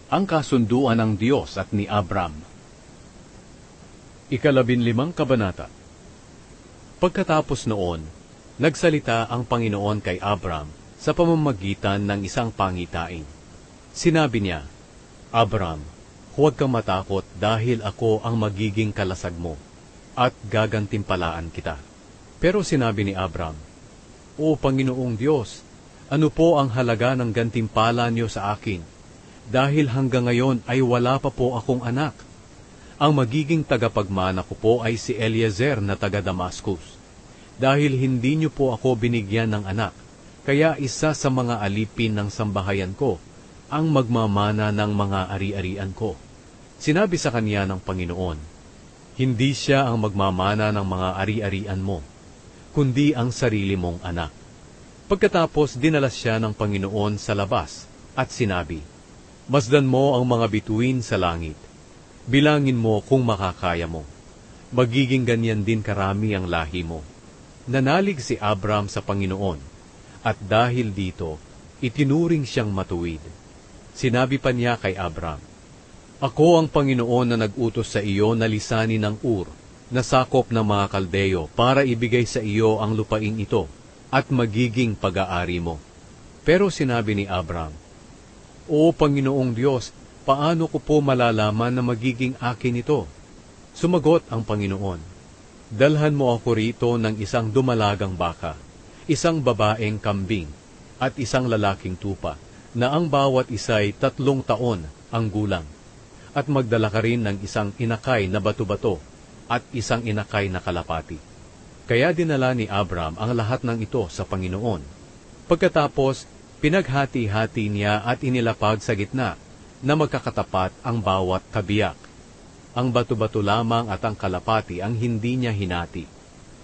Ang kasunduan ng Diyos at ni Abram. 15 kabanata. Pagkatapos noon, nagsalita ang Panginoon kay Abram sa pamamagitan ng isang pangitain. Sinabi niya, Abram, huwag kang matakot dahil ako ang magiging kalasag mo at gagantimpalaan kita. Pero sinabi ni Abram, O Panginoong Diyos, ano po ang halaga ng gantimpala niyo sa akin? Dahil hanggang ngayon ay wala pa po akong anak. Ang magiging tagapagmana ko po ay si Eliezer na taga Damascus. Dahil hindi niyo po ako binigyan ng anak, kaya isa sa mga alipin ng sambahayan ko ang magmamana ng mga ari-arian ko. Sinabi sa kanya ng Panginoon, Hindi siya ang magmamana ng mga ari-arian mo, kundi ang sarili mong anak. Pagkatapos dinala siya ng Panginoon sa labas at sinabi, Masdan mo ang mga bituin sa langit. Bilangin mo kung makakaya mo. Magiging ganyan din karami ang lahi mo. Nanalig si Abram sa Panginoon, at dahil dito, itinuring siyang matuwid. Sinabi pa niya kay Abram, Ako ang Panginoon na nag-utos sa iyo na lisanin ng Ur, na sakop ng mga Kaldeo para ibigay sa iyo ang lupain ito, at magiging pag-aari mo. Pero sinabi ni Abram, O Panginoong Diyos, paano ko po malalaman na magiging akin ito? Sumagot ang Panginoon, Dalhan mo ako rito ng isang dumalagang baka, isang babaeng kambing, at isang lalaking tupa, na ang bawat isa'y 3 taon ang gulang. At magdala ka rin ng isang inakay na bato-bato, at isang inakay na kalapati. Kaya dinala ni Abram ang lahat ng ito sa Panginoon. Pagkatapos, pinaghati-hati niya at inilapag sa gitna, na magkakatapat ang bawat kabiyak. Ang bato-bato lamang at ang kalapati ang hindi niya hinati.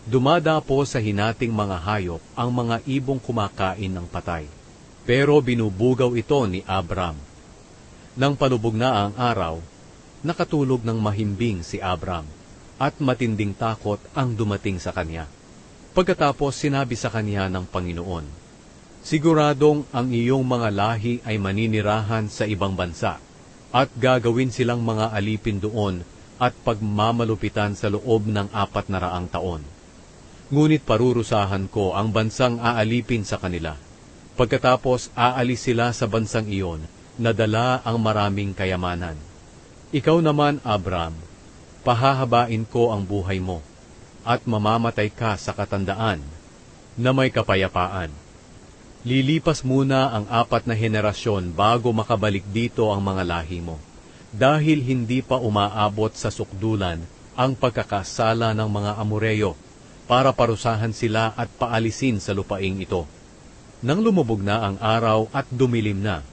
Dumadapo sa hinating mga hayop ang mga ibong kumakain ng patay. Pero binubugaw ito ni Abram. Nang palubog na ang araw, nakatulog ng mahimbing si Abram, at matinding takot ang dumating sa kanya. Pagkatapos sinabi sa kanya ng Panginoon, Siguradong ang iyong mga lahi ay maninirahan sa ibang bansa, at gagawin silang mga alipin doon at pagmamalupitan sa loob ng 400 taon. Ngunit parurusahan ko ang bansang aalipin sa kanila. Pagkatapos aalis sila sa bansang iyon, na dala ang maraming kayamanan. Ikaw naman, Abram, pahahabain ko ang buhay mo, at mamamatay ka sa katandaan, na may kapayapaan. Lilipas muna ang 4 na henerasyon bago makabalik dito ang mga lahi mo, dahil hindi pa umaabot sa sukdulan ang pagkakasala ng mga Amoreyo, para parusahan sila at paalisin sa lupaing ito. Nang lumubog na ang araw at dumilim na,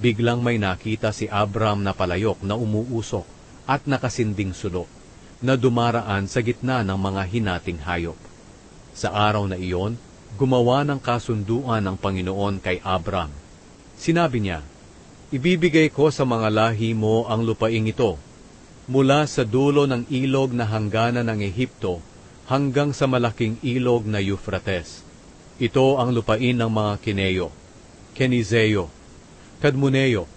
biglang may nakita si Abram na palayok na umuusok at nakasinding sulok, na dumaraan sa gitna ng mga hinating hayop. Sa araw na iyon, gumawa ng kasunduan ng Panginoon kay Abram. Sinabi niya, Ibibigay ko sa mga lahi mo ang lupaing ito, mula sa dulo ng ilog na hangganan ng Ehipto hanggang sa malaking ilog na Euphrates. Ito ang lupain ng mga Kineo, Kenizeo, Kadmoneo,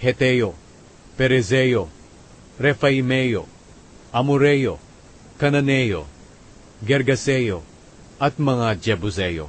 Heteo, Perezeo, Refaimeo, Amoreo, Cananeo, Gergaseo, at mga Jebuseo.